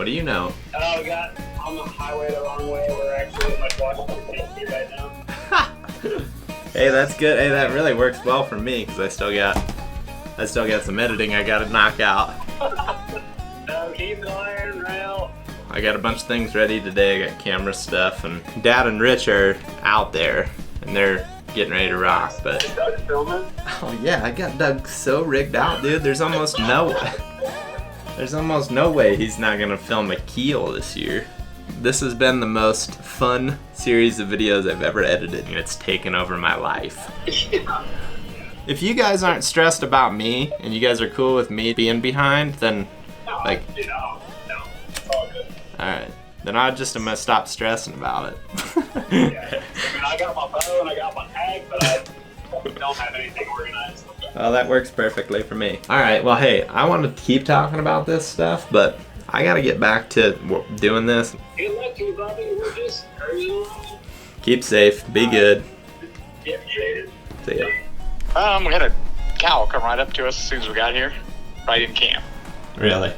What do you know? We got on the highway the wrong way. We're actually in Washington, D.C. right now. Hey, that's good. Hey, that really works well for me because I still got some editing I gotta knock out. Keep going, rail. I got a bunch of things ready today. I got camera stuff, and Dad and Rich are out there, and they're getting ready to rock. But Is Doug filming? oh yeah, I got Doug so rigged out, dude. There's almost no way he's not gonna film a keel this year. This has been the most fun series of videos I've ever edited, and it's taken over my life. Yeah. If you guys aren't stressed about me, and you guys are cool with me being behind, then like, No, it's all good. alright. Then I'm gonna stop stressing about it. Yeah. I mean, I got my bow and I got my tag, but I don't have anything organized. Well, that works perfectly for me. Alright, well hey, I want to keep talking about this stuff, but I gotta get back to doing this. Good luck to you, Bobby. We're just hurrying along. Keep safe, be good. Get jaded. See ya. We had a cow come right up to us as soon as we got here, right in camp. Really?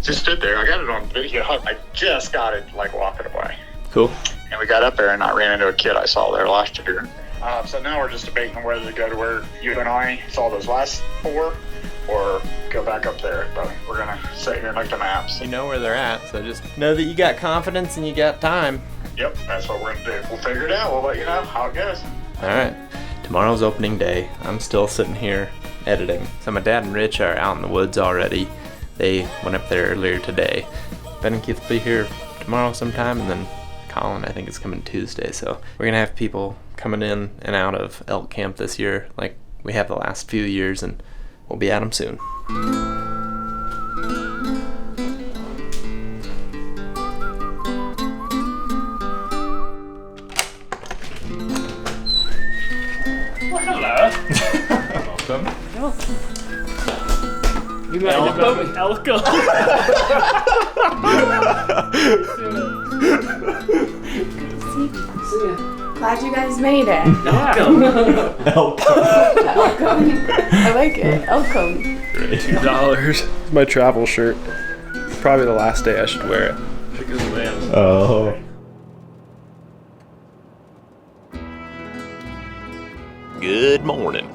Just stood there. I got it on video. I just got it, like, walking away. Cool. And we got up there and I ran into a kid I saw there last year. So now we're just debating whether to go to where you and I saw those last 4 or go back up there. But we're going to sit here and look at the maps. You know where they're at, so just know that you got confidence and you got time. Yep, that's what we're going to do. We'll figure it out. We'll let you know how it goes. Alright, tomorrow's opening day. I'm still sitting here editing. So my dad and Rich are out in the woods already. They went up there earlier today. Ben and Keith will be here tomorrow sometime, and then Colin, I think, is coming Tuesday. So we're gonna have people coming in and out of elk camp this year like we have the last few years, and we'll be at them soon. Hello. Welcome. You met Elko. Glad you guys made it. Elko. Elcom. I like it. Elcom. $2. My travel shirt. Probably the last day I should wear it. Oh. Good morning.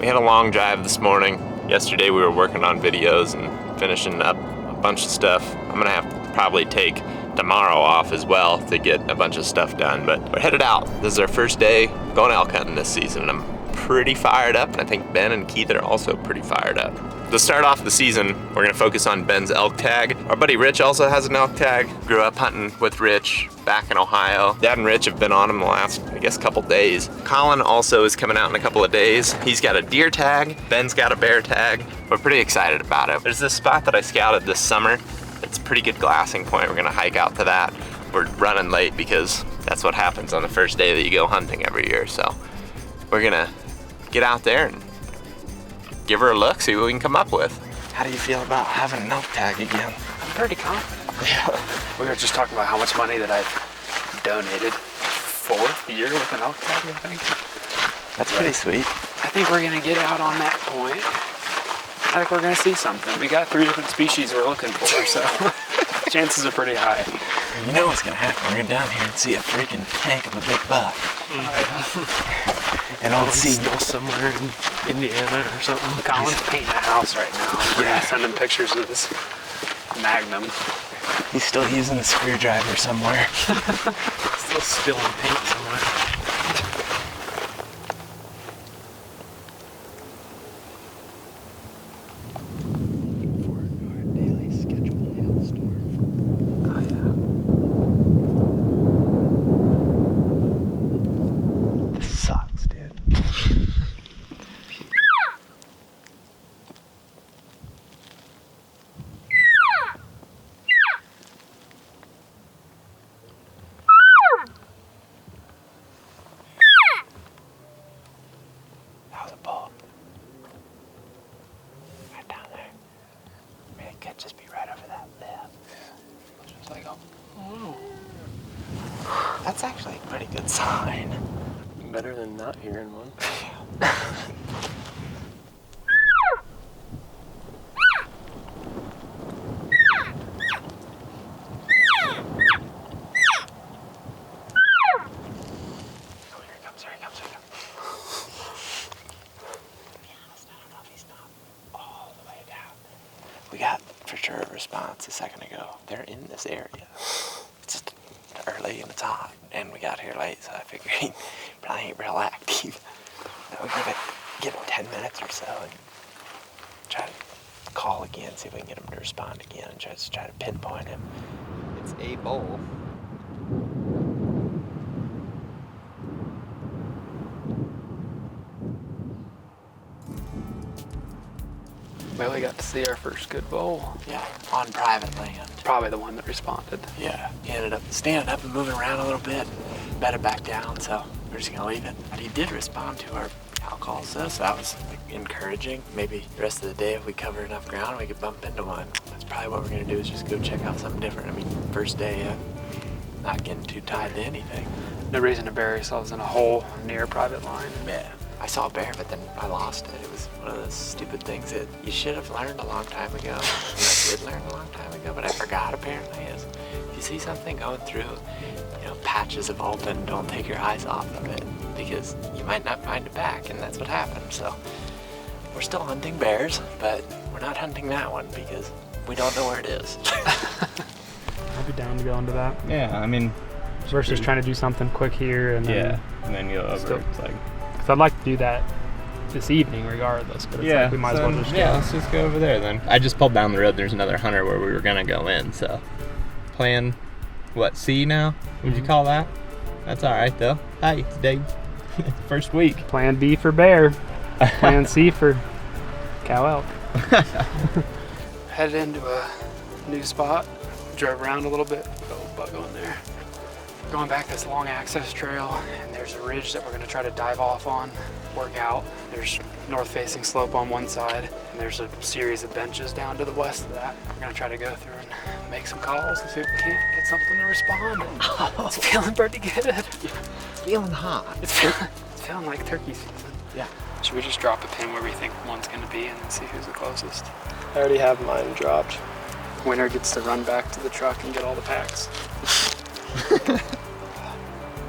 We had a long drive this morning. Yesterday we were working on videos and finishing up a bunch of stuff. I'm gonna have to probably take tomorrow off as well to get a bunch of stuff done, but we're headed out. This is our first day going elk hunting this season, and I'm pretty fired up, and I think Ben and Keith are also pretty fired up. To start off the season, we're gonna focus on Ben's elk tag. Our buddy Rich also has an elk tag. Grew up hunting with Rich back in Ohio. Dad and Rich have been on him the last, I guess, couple days. Colin also is coming out in a couple of days. He's got a deer tag. Ben's got a bear tag. We're pretty excited about it. There's this spot that I scouted this summer. It's a pretty good glassing point. We're gonna hike out to that. We're running late because that's what happens on the first day that you go hunting every year. So we're gonna get out there and give her a look, see what we can come up with. How do you feel about having an elk tag again? I'm pretty confident. Yeah. We were just talking about how much money that I've donated. 4th year with an elk tag, I think. That's pretty sweet. I think we're gonna get out on that point. I think we're gonna see something. We got 3 different species we're looking for, so chances are pretty high. You know what's gonna happen. We're gonna down here and see a freaking tank of a big buck. And old Seagull somewhere in Indiana or something. Colin's painting a house right now. We're gonna send him pictures of this Magnum. He's still using a screwdriver somewhere. Still spilling paint somewhere. Sucks, dude. That was a bull. Right down there. I mean, it could just be right over that lip. Just like, oh. That's actually a pretty good sign. Better than not hearing one. We got for sure a response a second ago. They're in this area. It's just early and it's hot, and we got here late, so I figured he probably ain't real active. So give it 10 minutes or so and try to call again, see if we can get him to respond again, and try to pinpoint him. It's a bowl. Well, we got to see our first good bull. Yeah, on private land. Probably the one that responded. Yeah, he ended up standing up and moving around a little bit, bedded back down, so we're just gonna leave it. But he did respond to our alcohol, so that was encouraging. Maybe the rest of the day, if we cover enough ground, we could bump into one. That's probably what we're gonna do, is just go check out something different. I mean, first day, not getting too tied to anything. No reason to bury ourselves in a hole near a private line. Yeah. I saw a bear, but then I lost it. It was one of those stupid things that you should have learned a long time ago. And I did learn a long time ago, but I forgot apparently. Is if you see something going through, patches of open, don't take your eyes off of it, because you might not find it back, and that's what happened. So we're still hunting bears, but we're not hunting that one because we don't know where it is. I'd be down to go into that. Yeah, I mean, Versus trying to do something quick here and then. and then go over. Still- It's like, Because I'd like to do that this evening regardless, but it's like we might as well just go. let's just go over there then. I just pulled down the road. There's another hunter where we were gonna go in. So, plan, what, C now? Would you call that? That's all right though. Hi, it's Dave. First week. Plan B for bear. Plan C for cow elk. Headed into a new spot. Drove around a little bit. Got a bug on there. Going back this long access trail, and there's a ridge that we're gonna try to dive off on, work out. There's north-facing slope on one side, and there's a series of benches down to the west of that. We're gonna try to go through and make some calls and see if we can't get something to respond. It's feeling pretty good. It's feeling hot. It's feeling like turkey season. Yeah. Should we just drop a pin where we think one's gonna be and then see who's the closest? I already have mine dropped. Winner gets to run back to the truck and get all the packs.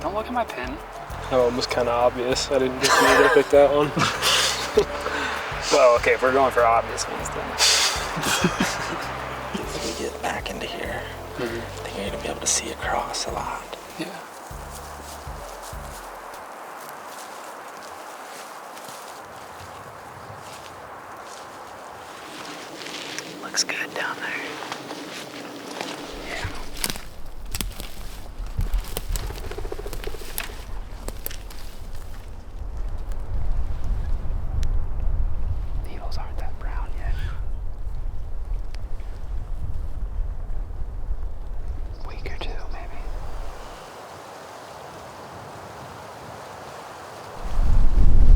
Don't look at my pin. Oh, it was kind of obvious. I didn't get you to pick that one. Well, okay, if we're going for obvious ones then. If we get back into here, I think you're gonna be able to see across a lot. Yeah. Looks good down there. Yeah. Needles aren't that brown yet. Week or two, maybe.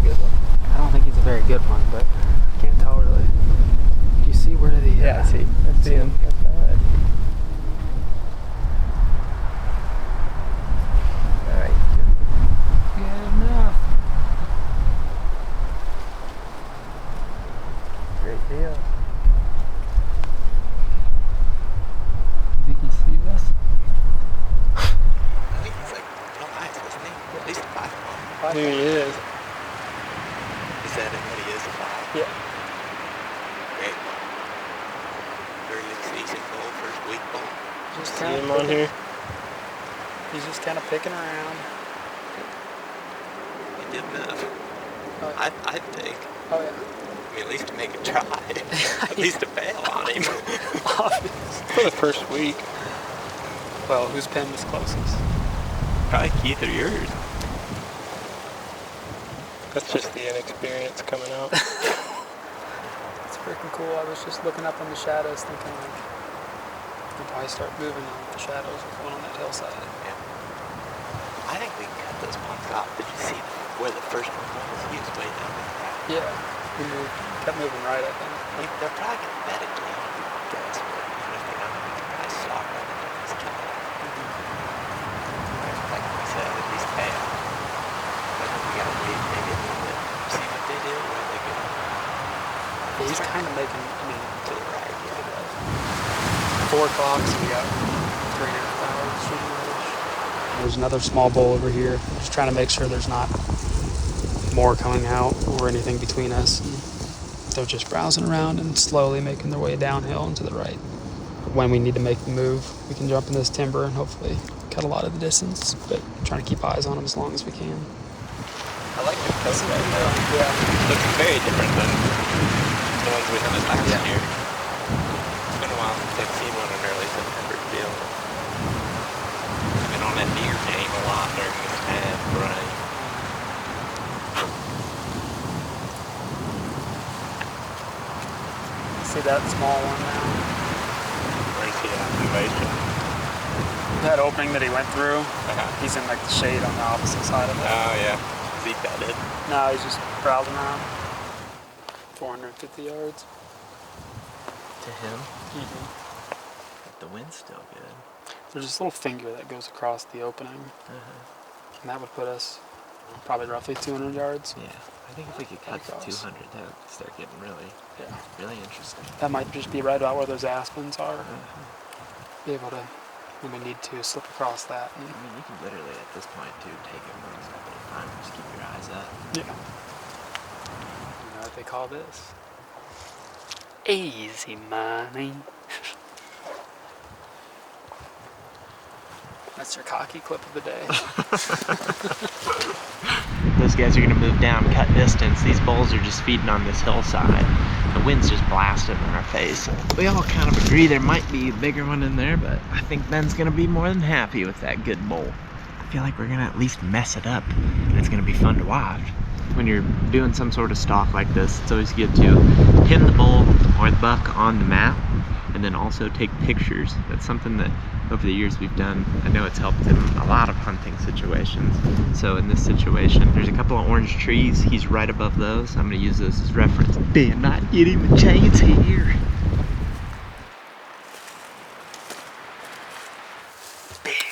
Good one. I don't think he's a very good one, but I can't tell really. Do you see where the... Yeah, I see. I see him. That's bad. Alright. Good enough. Great deal. You think he sees us? I think he's like real nice, isn't he? At least 5. Here he is. Is that what he is? 5? Yeah. Great. Early season bull, first week bull. Just See him on here. He's just kind of picking around. He did enough. Oh, I think. Oh yeah. I mean, at least to make a try. At least to fail on him. For the first week. Well, whose pin was closest? Probably Keith or yours. That's just the inexperience coming out. It's freaking cool. I was just looking up in the shadows thinking like, we'll probably start moving on the shadows with one on that hillside. I think we can cut those ones off. Did you see where the first one was? He was way down there. Yeah. We kept moving right, I think. They're probably going to bet it down. Guys, but even if they're not, we can probably slog right into this kid. Like we said, at least fail. But we got to wait maybe a little bit. See what they do, where they go. He's kind of making, I mean, To the right, yeah. 4 o'clock, so we got 3.5 hours shooting range. There's another small bowl over here. Just trying to make sure there's not more coming out or anything between us. they're just browsing around and slowly making their way downhill and to the right. When we need to make the move, we can jump in this timber and hopefully cut a lot of the distance, but trying to keep eyes on them as long as we can. I like the coat right now. Yeah. Looks very different than the ones we hunted last year. It's been a while since I've seen one in early September field. I've been on that deer game a lot during this bad run. See that small one now? Where's he at? Elevation. That opening that he went through, he's in like the shade on the opposite side of it. Oh yeah. Zeke got it. No, he's just browsing around. 450 yards. To him? The wind's still good. There's this little finger that goes across the opening. And that would put us probably roughly 200 yards. Yeah. I think if we could cut to 200, that would start getting really interesting. That might just be right about where those aspens are. Be able to, when we need to, slip across that. I mean, you can literally at this point too take it one step at a time. Just keep your eyes up. Yeah. You know what they call this? Easy money. That's your cocky clip of the day. Those guys are gonna move down, cut distance. These bulls are just feeding on this hillside. The wind's just blasting in our face. We all kind of agree there might be a bigger one in there, but I think Ben's gonna be more than happy with that good bull. I feel like we're gonna at least mess it up, and it's gonna be fun to watch. When you're doing some sort of stalk like this, it's always good to pin the bull or the buck on the map, and then also take pictures. That's something that over the years we've done. I know it's helped in a lot of hunting situations. So in this situation, there's a couple of orange trees. He's right above those. I'm gonna use those as reference. Ben, not get him a chance here. Big.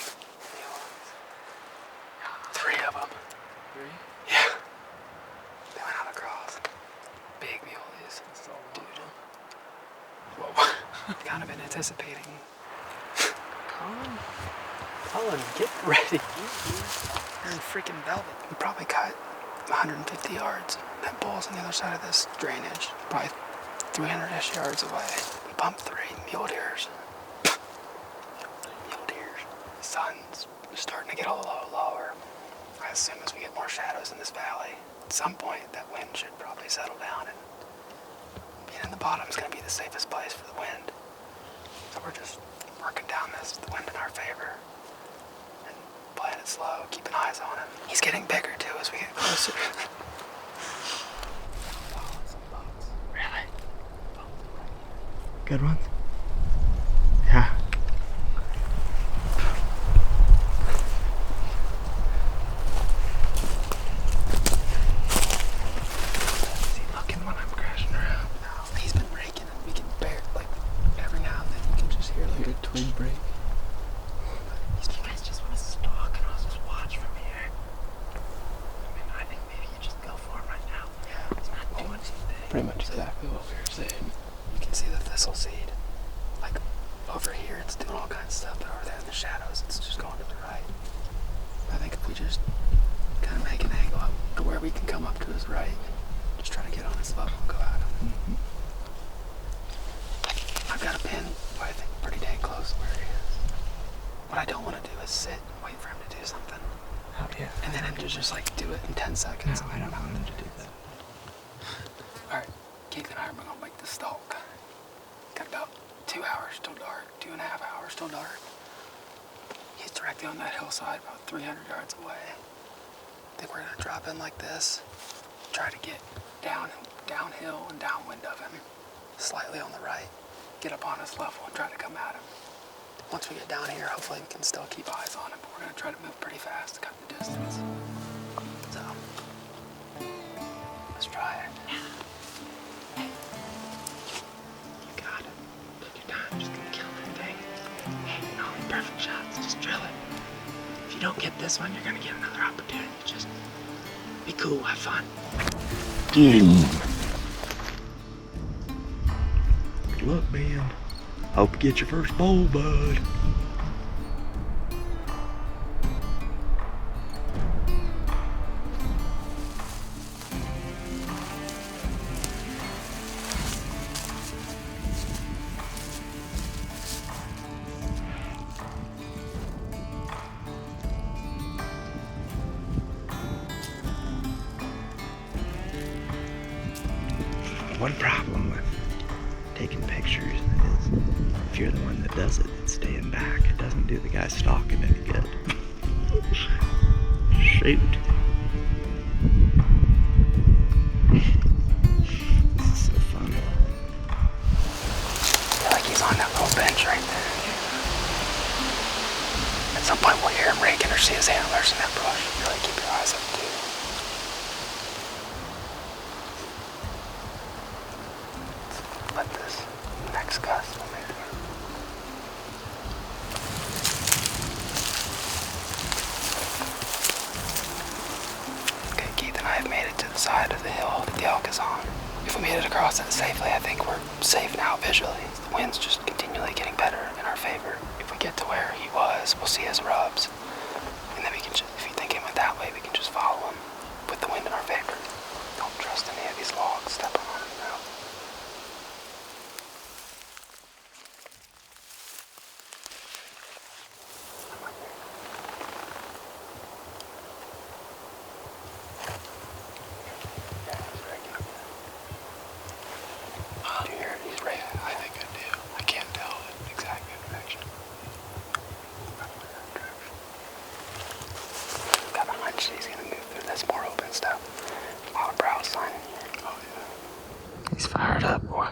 3 of them. 3? Yeah. They went out across. Big muleys. Dude. Whoa. Kind of been anticipating. Colin, get ready. You're in freaking velvet. We probably cut 150 yards. That bull's on the other side of this drainage. Probably 300-ish yards away. We bumped 3 mule deers. Mule deers. The sun's starting to get a little lower. I assume as we get more shadows in this valley, at some point that wind should probably settle down, and being in the bottom is going to be the safest place for the wind. So we're just working down the wind in our favor. Playing it slow, keeping eyes on him. He's getting bigger too as we get closer. Really? Good ones? Yeah. Is he looking when I'm crashing around? No, he's been raking and we can bear, like, every now and then you can just hear like a twig break. Pretty much exactly what we were saying. You can see the thistle seed. Like, over here it's doing all kinds of stuff, but over there in the shadows it's just going to the right. I think if we just kind of make an angle up to where we can come up to his right, just try to get on his level and go at him. I've got a pin, but I think pretty dang close to where he is. What I don't want to do is sit and wait for him to do something. Oh yeah. And then him to just like do it in 10 seconds. No, I don't want him to do that. Alright, Keith and I are going to make the stalk. Got about 2 hours till dark, 2.5 hours till dark. He's directly on that hillside, about 300 yards away. I think we're going to drop in like this, try to get downhill and downwind of him, slightly on the right, get up on his level and try to come at him. Once we get down here, hopefully we can still keep eyes on him, but we're going to try to move pretty fast to cut the distance. So, let's try it. Just gonna kill that thing. No, perfect shots, just drill it. If you don't get this one, you're gonna get another opportunity. Just be cool, have fun. Get him. Good luck, Ben. Hope you get your first bull, bud. One problem with taking pictures is if you're the one that does it, it's staying back. It doesn't do the guy stalking any good. Shoot. This is so fun. I feel like he's on that little bench right there. At some point we'll hear him raking or see his antlers in that brush. Really keep your eyes up too. Let this next gust will make it. Okay, Keith and I have made it to the side of the hill that the elk is on. If we made it across it safely, I think we're safe now visually. The wind's just continually getting better in our favor. If we get to where he was, we'll see his rubs. And then we can just, if you think he went that way, we can just follow him with the wind in our favor. Don't trust any of these logs stepping on him now. Do you hear it? He's right. I think I do. I can't tell the exact direction. Got a hunch he's gonna move through this more open stuff. A lot of browse sign in here. Oh yeah. He's fired up, boy.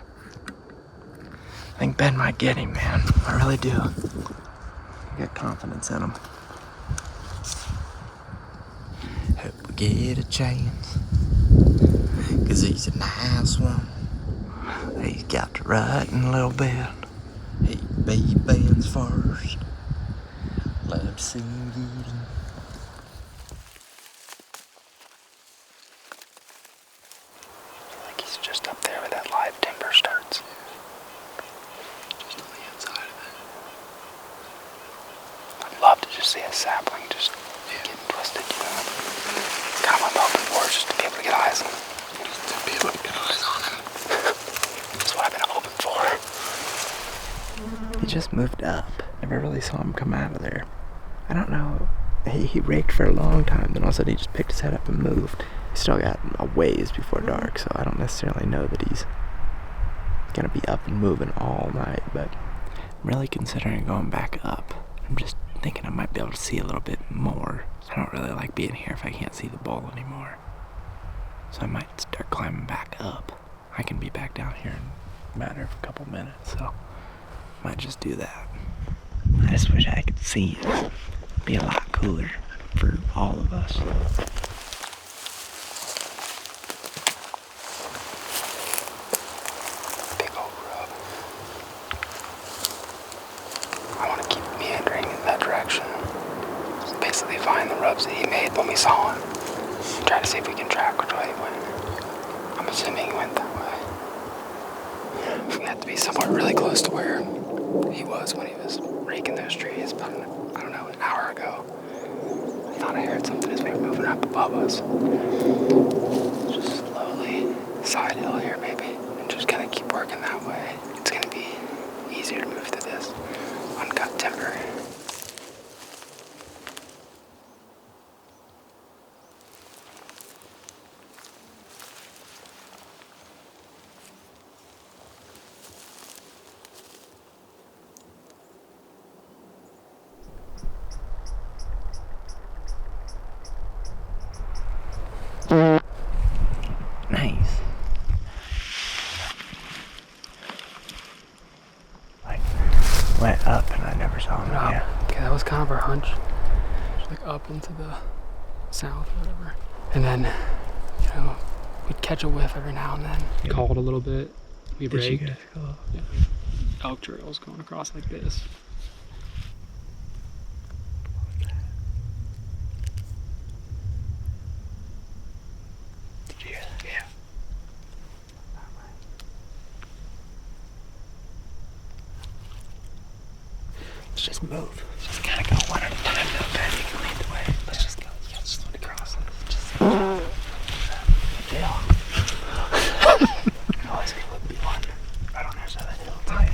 I think Ben might get him, man. I really do. I got confidence in him. Hope we get a chance. 'Cause he's a nice one. He's got to right in a little bit. He beat Ben's first. Love to see him get him. I feel like he's just up there where that live timber starts. Just on the inside of it. I'd love to just see a sapling just getting twisted, you know. Kind of what I'm hoping for, just to be able to get eyes on him. Just to be able to get eyes on him. That's what I've been hoping for. He just moved up. Never really saw him come out of there. I don't know. He raked for a long time, then all of a sudden he just picked his head up and moved. He still got a ways before dark, so I don't necessarily know that he's gonna be up and moving all night, but I'm really considering going back up. I'm just thinking I might be able to see a little bit more. I don't really like being here if I can't see the bull anymore. So I might start climbing back up. I can be back down here in a matter of a couple minutes, so might just do that. I just wish I could see it. Be a lot cooler for all of us. Big old rub. I want to keep meandering in that direction. Just basically find the rubs that he made when we saw him. Try to see if we can track which way he went. I'm assuming he went that way. We have to be somewhere really close to where he was when he was raking those trees about, I don't know, an hour ago. I thought I heard something as we were moving up above us. Just slowly, side hill here maybe, and just kind of keep working that way. It's going to be easier to move through this uncut timber. Nice. Like, went up and I never saw him again. Okay, that was kind of our hunch. Just like up into the south or whatever. And then, you know, we'd catch a whiff every now and then. Called a little bit. We Did you raked. guys go up? Yeah. Elk trails going across like this. Did you hear that? Yeah. Let's just move. Just kind of go one at a time. No, Ben, you can lead the way. Let's just go. You just want to cross this. Just jail. Always people would be one right on their side of the hill. Right.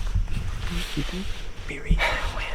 You think? Be reading that wind.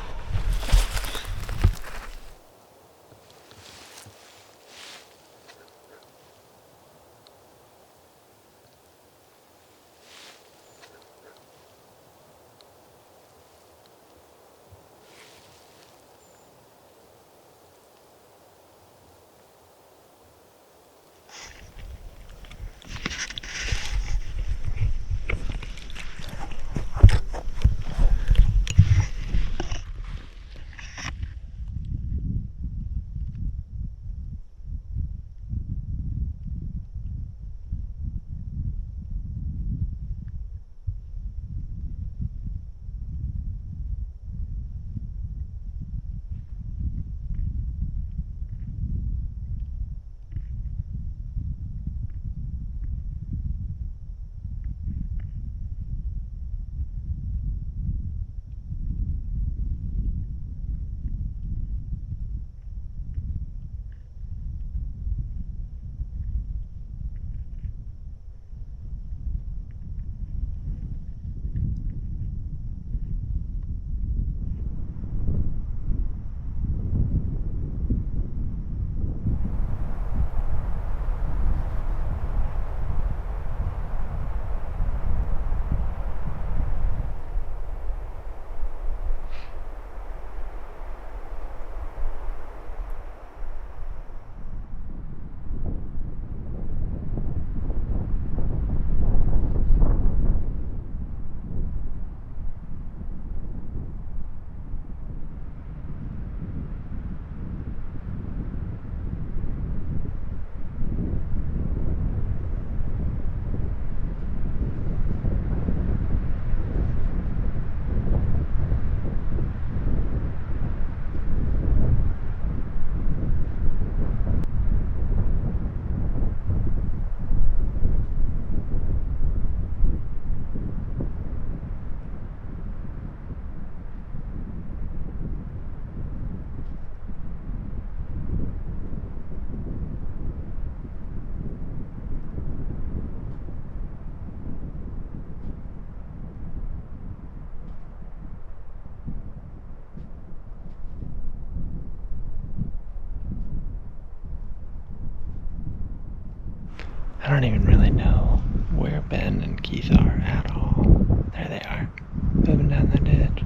don't even really know where Ben and Keith are at all. There they are, moving down the ditch.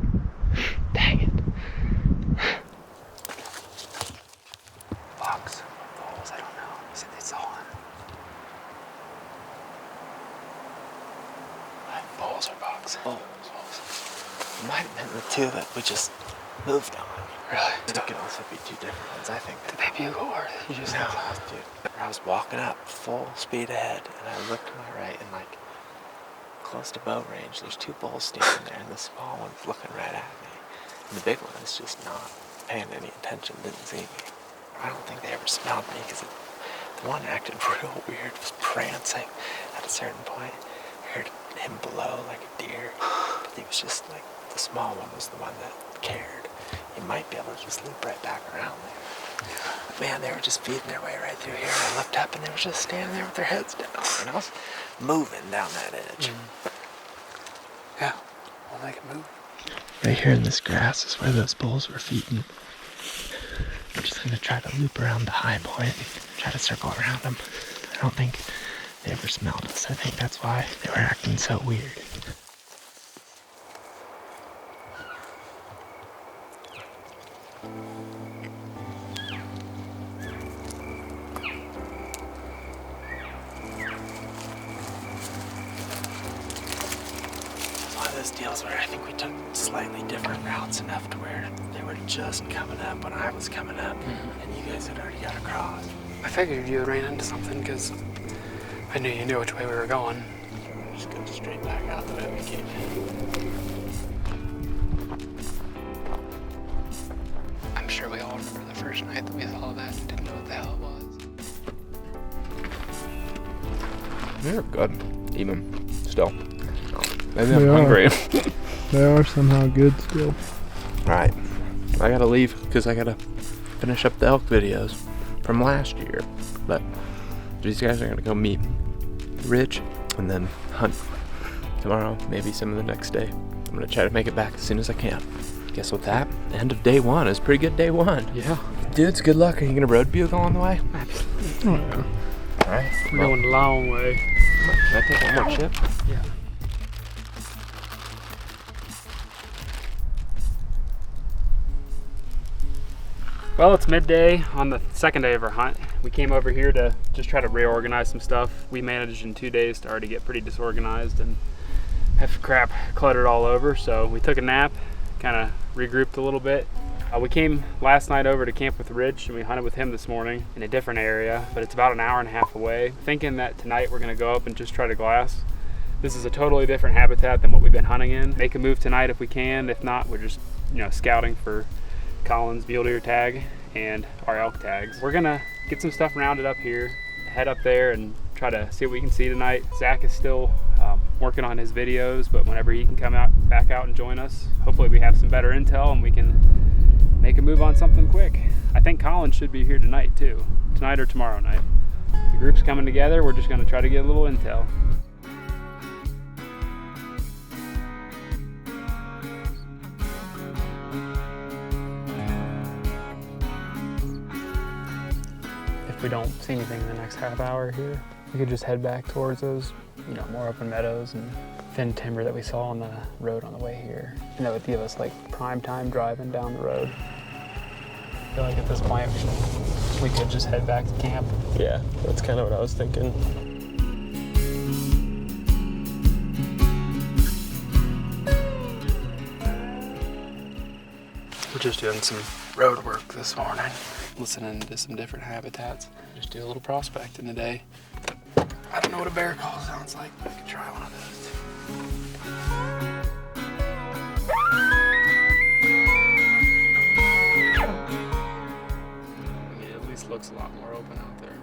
Dang it. Bucks, bulls, I don't know. He said they saw him. Bulls or bucks? Bulls. It might have been the two that we just moved on. Really? It could also be two different ones, I think. Did they bugle or did you just No, dude. I was walking up full speed ahead, and I looked to my right, and like close to bow range, there's two bulls standing there, and the small one's looking right at me, and the big one is just not paying any attention, didn't see me. I don't think they ever smelled me because the one acted real weird, was prancing at a certain point. I heard him blow like a deer, but he was just like, the small one was the one that cared. He might be able to just loop right back around there. But man, they were just feeding their way right through here. I looked up and they were just standing there with their heads down. And I was moving down that edge. Yeah, we'll make it move. Right here in this grass is where those bulls were feeding. I'm just gonna try to loop around the high point and try to circle around them. I don't think they ever smelled us. I think that's why they were acting so weird. One of those deals where I think we took slightly different routes enough to where they were just coming up when I was coming up, and you guys had already got across. I figured you ran into something because I knew you knew which way we were going. We're just going straight back out the way we came in. I'm sure we all remember the first night that we saw that and didn't know what the hell it was. They're good, even still. Maybe They I'm are. hungry. They are somehow good still. Alright, I gotta leave because I gotta finish up the elk videos from last year. But these guys are gonna go meet Rich and then hunt tomorrow, maybe some of the next day. I'm gonna try to make it back as soon as I can. Guess with that, end of day one is pretty good day one. Yeah. Dudes, good luck. Are you gonna road bugle on the way? Oh, yeah. Alright. We're going a long way. Can I take one more chip? Yeah. Well, it's midday on the second day of our hunt. We came over here to just try to reorganize some stuff. We managed in 2 days to already get pretty disorganized and have crap cluttered all over. So we took a nap, kind of regrouped a little bit. We came last night over to camp with Rich and we hunted with him this morning in a different area, but it's about an hour and a half away. Thinking that tonight we're gonna go up and just try to glass. This is a totally different habitat than what we've been hunting in. Make a move tonight if we can. If not, we're just, scouting for Colin's mule deer tag and our elk tags. We're gonna get some stuff rounded up here, head up there and try to see what we can see tonight. Zach is still working on his videos, but whenever he can come back out and join us, hopefully we have some better intel and we can make a move on something quick. I think Colin should be here tonight too, tonight or tomorrow night. The group's coming together, we're just gonna try to get a little intel. If we don't see anything in the next half hour here, we could just head back towards those, more open meadows and thin timber that we saw on the road on the way here. And that would give us like prime time driving down the road. I feel like at this point we could just head back to camp. Yeah, that's kind of what I was thinking. We're just doing some road work this morning, listening to some different habitats. Just do a little prospecting today. I don't know what a bear call sounds like, but I could try one of those too. I mean, it at least looks a lot more open out there.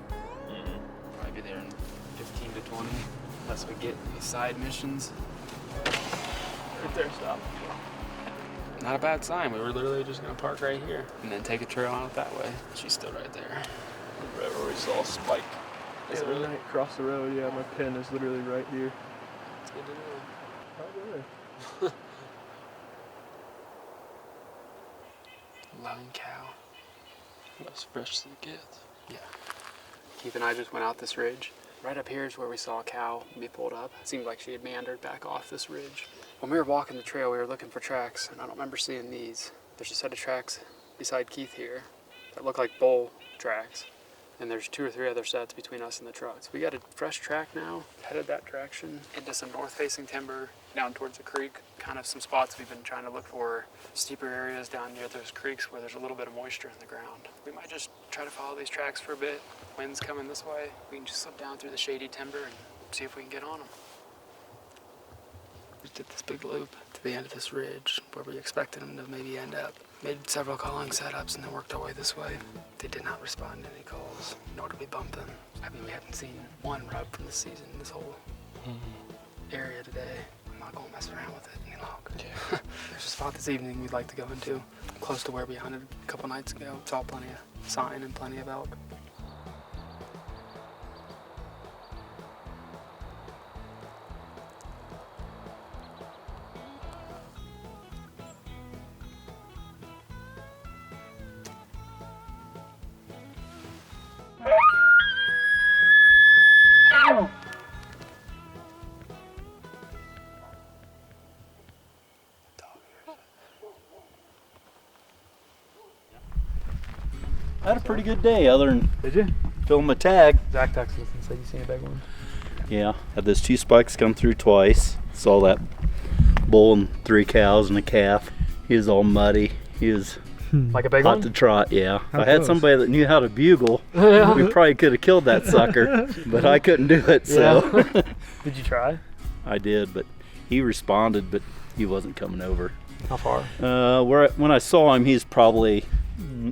Probably be there in 15 to 20, unless we get these side missions. Right there, stop. Not a bad sign. We were literally just gonna park right here and then take a trail out that way. She's still right there. Right where we saw Spike. Is it really? Across the road, yeah, my pin is literally right here. It's good to know. Oh, really? Lone cow. As fresh as it gets. Yeah. Keith and I just went out this ridge Right up here is where we saw a cow be pulled up. It seemed like she had meandered back off this ridge. When we were walking the trail, we were looking for tracks, and I don't remember seeing these. There's a set of tracks beside Keith here that look like bull tracks. And there's 2 or 3 other sets between us and the trucks. We got a fresh track now, headed that direction into some north-facing timber, down towards the creek. Kind of some spots we've been trying to look for, steeper areas down near those creeks where there's a little bit of moisture in the ground. We might just try to follow these tracks for a bit. Wind's coming this way. We can just slip down through the shady timber and see if we can get on them. We did this big loop to the end of this ridge where we expected them to maybe end up. Made several calling setups and then worked our way this way. They did not respond to any calls, nor did we bump them. I mean, we haven't seen one rub from this season, this whole area today. I'm not going to mess around with it any longer. Yeah. There's a spot this evening we'd like to go into, close to where we hunted a couple nights ago. Saw plenty of sign and plenty of elk. I had a pretty good day other than Did you? filling my tag. Zach texted us and said you seen a big one. Yeah, had those 2 spikes come through twice. Saw that bull and 3 cows and a calf. He was all muddy. He was Like a big hot one? to trot, yeah. How If I had close? somebody that knew how to bugle, we probably could have killed that sucker, but I couldn't do it, so. Yeah. Did you try? I did, but he responded, but he wasn't coming over. How far? When I saw him, he's probably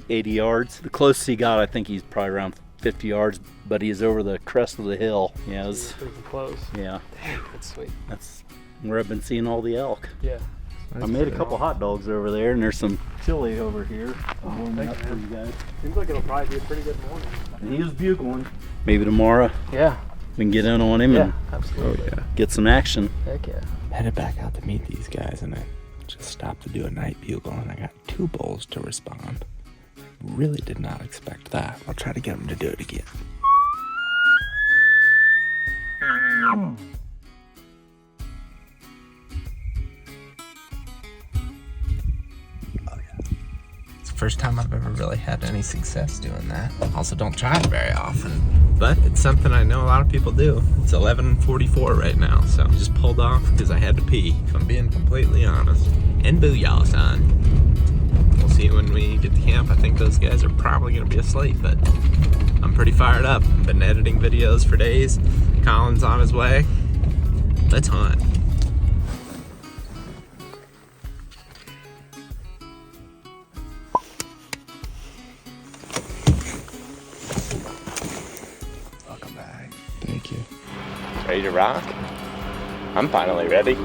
80 yards. The closest he got, I think he's probably around 50 yards, but he's over the crest of the hill. Yeah, it was, Pretty close. yeah. Damn, that's sweet. That's where I've been seeing all the elk. Yeah. I made a couple hot dogs over there, and there's some chili over here. Warming thank up you, for man. you guys. Seems like it'll probably be a pretty good morning. And he was bugling. Maybe tomorrow Yeah. we can get in on him Yeah, and absolutely. get some action. Heck yeah. Headed back out to meet these guys, and I just stopped to do a night bugle, and I got 2 bulls to respond. Really did not expect that. I'll try to get them to do it again. It's the first time I've ever really had any success doing that. Also don't try it very often, but it's something I know a lot of people do. It's 11:44 right now, so I just pulled off because I had to pee, if I'm being completely honest. And booyah, son. We'll see when we get to camp. I think those guys are probably gonna be asleep, but I'm pretty fired up. Been editing videos for days. Colin's on his way. Let's hunt. Welcome back. Thank you. Ready to rock? I'm finally ready.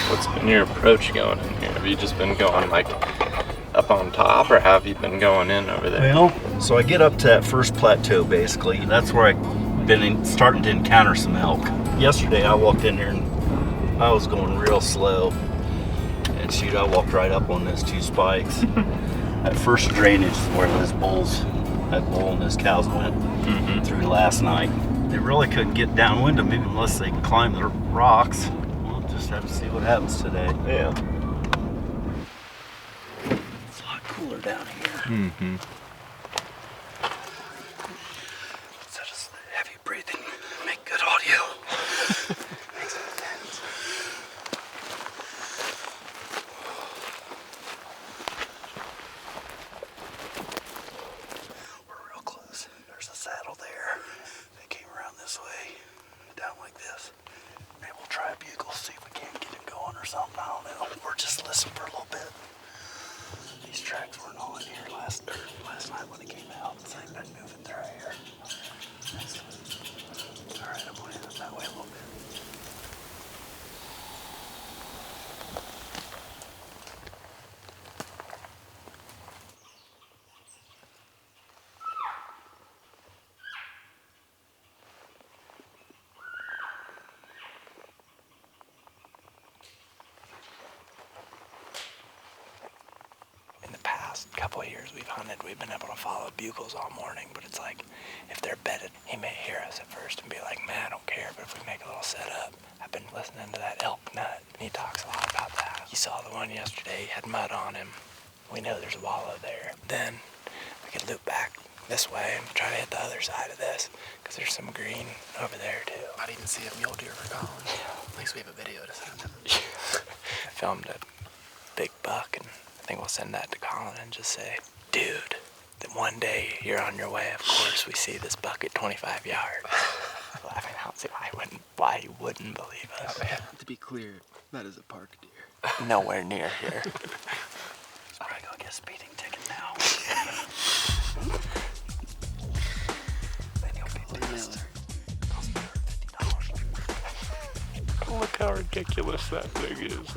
What's been your approach going in here? Have you just been going like up on top, or have you been going in over there? Well, so I get up to that first plateau basically. That's where I've been starting to encounter some elk. Yesterday I walked in there and I was going real slow. And shoot, I walked right up on those 2 spikes. That first drainage is where those bulls, that bull and those cows went through last night. They really couldn't get downwind of me unless they can climb the rocks. We'll just have to see what happens today. Yeah. It's a lot cooler down here. Mm-hmm. So just heavy breathing, make good audio. We're real close. There's a saddle there. They came around this way, down like this. Maybe we'll try a bugle, see if we can't get it going or something. I don't know. Or just listen for a little bit. These tracks weren't all in here last last couple of years we've hunted, we've been able to follow bugles all morning, but it's like, if they're bedded, he may hear us at first and be like, man, I don't care, but if we make a little setup, I've been listening to that elk nut, and he talks a lot about that. You saw the one yesterday, he had mud on him. We know there's a wallow there. Then we could loop back this way and try to hit the other side of this, because there's some green over there too. Might even see a mule deer for Colin. At least we have a video to send him. I filmed a big buck, and I think we'll send that to Colin and just say, dude, that one day you're on your way, of course, we see this buck at 25 yards. I mean, I don't see why he wouldn't believe us. To be clear, that is a park deer. Nowhere near here. He's probably gonna get a speeding ticket now. Then he'll be pissed. Look how ridiculous that thing is.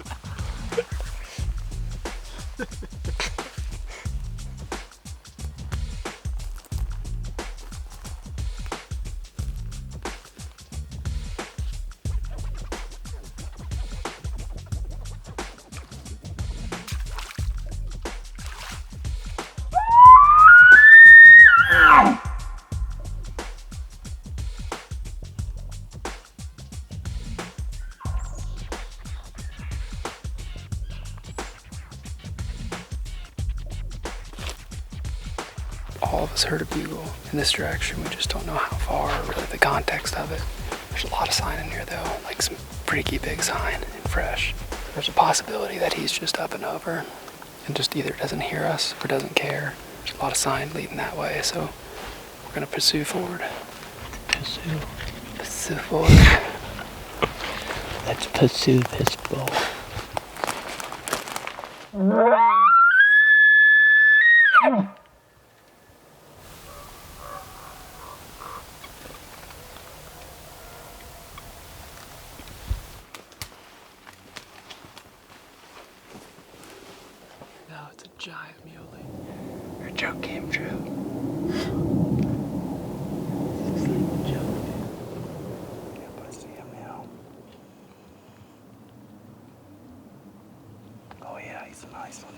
All of us heard a bugle in this direction. We just don't know how far or really the context of it. There's a lot of sign in here though, like some pretty big sign and fresh. There's a possibility that he's just up and over and just either doesn't hear us or doesn't care. There's a lot of sign leading that way, so we're gonna pursue forward. Pursue forward. Let's pursue this bull. No, it's a giant muley. Our joke came true. Yep, I see him now. Oh yeah, he's a nice one.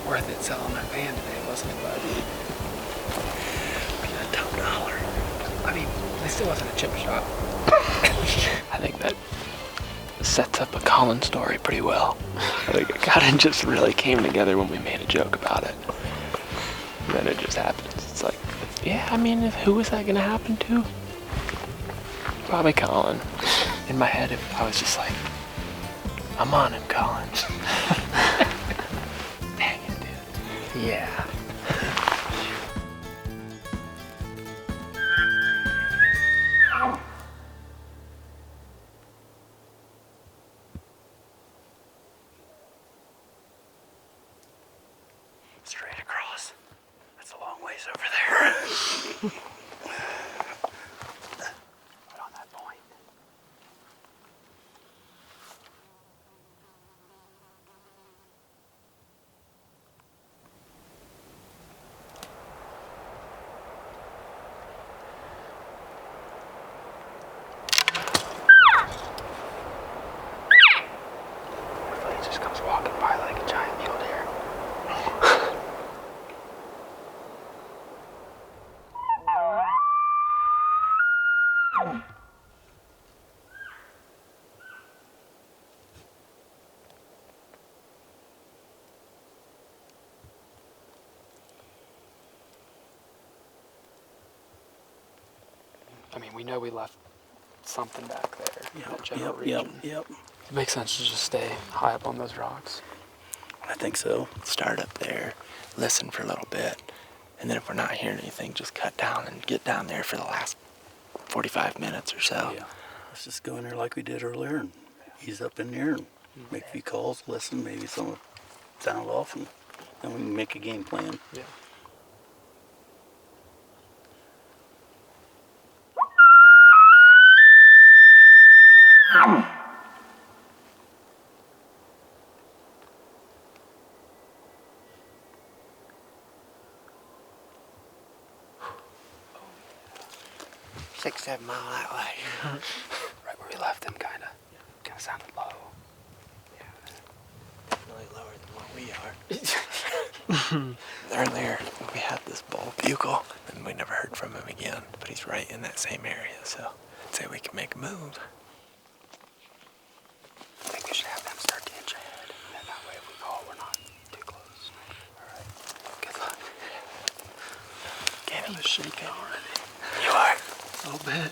Worth it selling my van today, wasn't it, bud? We got top dollar. still wasn't a chip shot. I think that sets up a Colin story pretty well. I think it kind of just really came together when we made a joke about it. And then it just happens. It's like, yeah, I mean, who was that gonna happen to? Probably Colin. In my head, I was just like, I'm on him, Colin. Dang it, dude. Yeah. Straight across. That's a long ways over there. Right on that point. He just comes walking by like a giant mule deer. I mean, we know we left something back there. In that general region. Yep. It makes sense to just stay high up on those rocks. I think so. Start up there, listen for a little bit, and then if we're not hearing anything, just cut down and get down there for the last 45 minutes or so. Yeah. Let's just go in there like we did earlier and ease up in there and make a few calls, listen, maybe someone sound off, and then we can make a game plan. Yeah. Six, 7 mile that way. Right where we left them, kind of sounded low. Really lower than what we are. Earlier, we had this bull bugle, and we never heard from him again. But he's right in that same area, so I'd say we can make a move. I think we should have them start to inch ahead. And then that way, if we call, we're not too close. All right. Good luck. Getting I'm shaking already. You are. A little bit.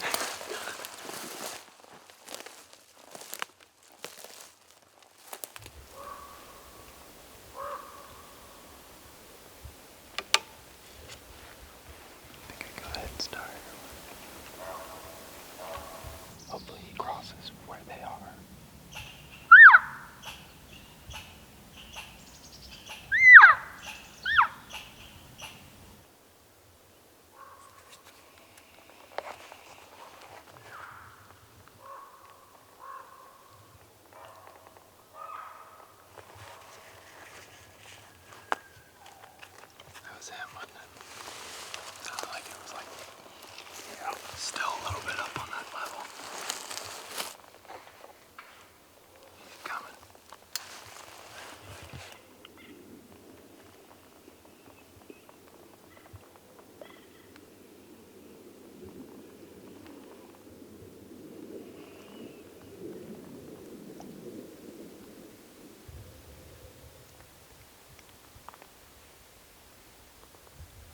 Go ahead and start. Hopefully he crosses where they are. That was him, wasn't it? Sounded like it was like, still a little bit up on that level. He's coming.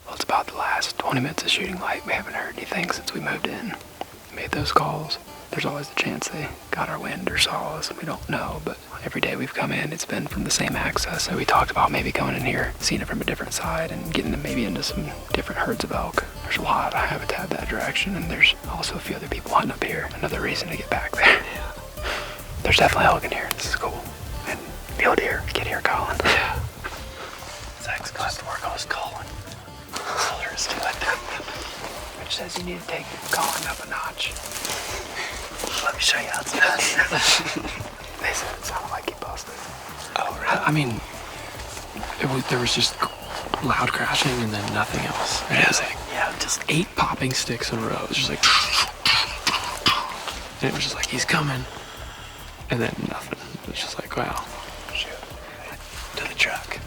Well, it's about the last 20 minutes of shooting light. We haven't heard anything since we moved in. Made those calls. There's always the chance they got our wind or saw us. We don't know, but every day we've come in, it's been from the same access. So we talked about maybe going in here, seeing it from a different side, and getting them maybe into some different herds of elk. There's a lot of habitat that direction, and there's also a few other people hunting up here. Another reason to get back there. There's definitely elk in here. This is cool. And mule deer. Get here, Colin. Yeah. Zach's gonna have to work on his calling. That's all there is to it. Which says you need to take Colin up a notch. Let me show you how it's done. They said it sounded like he busted. Oh, really? I mean, there was just loud crashing and then nothing else. It was like, Yeah, just 8 popping sticks in a row. It was just like, and it was just like, he's coming. And then nothing. It was just like, wow. Shoot. To the truck.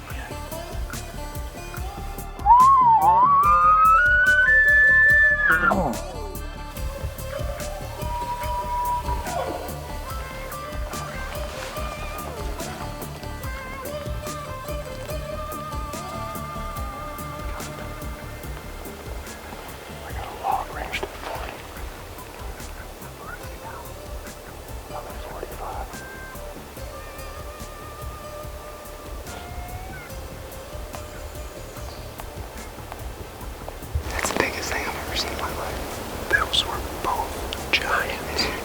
Those were both giants.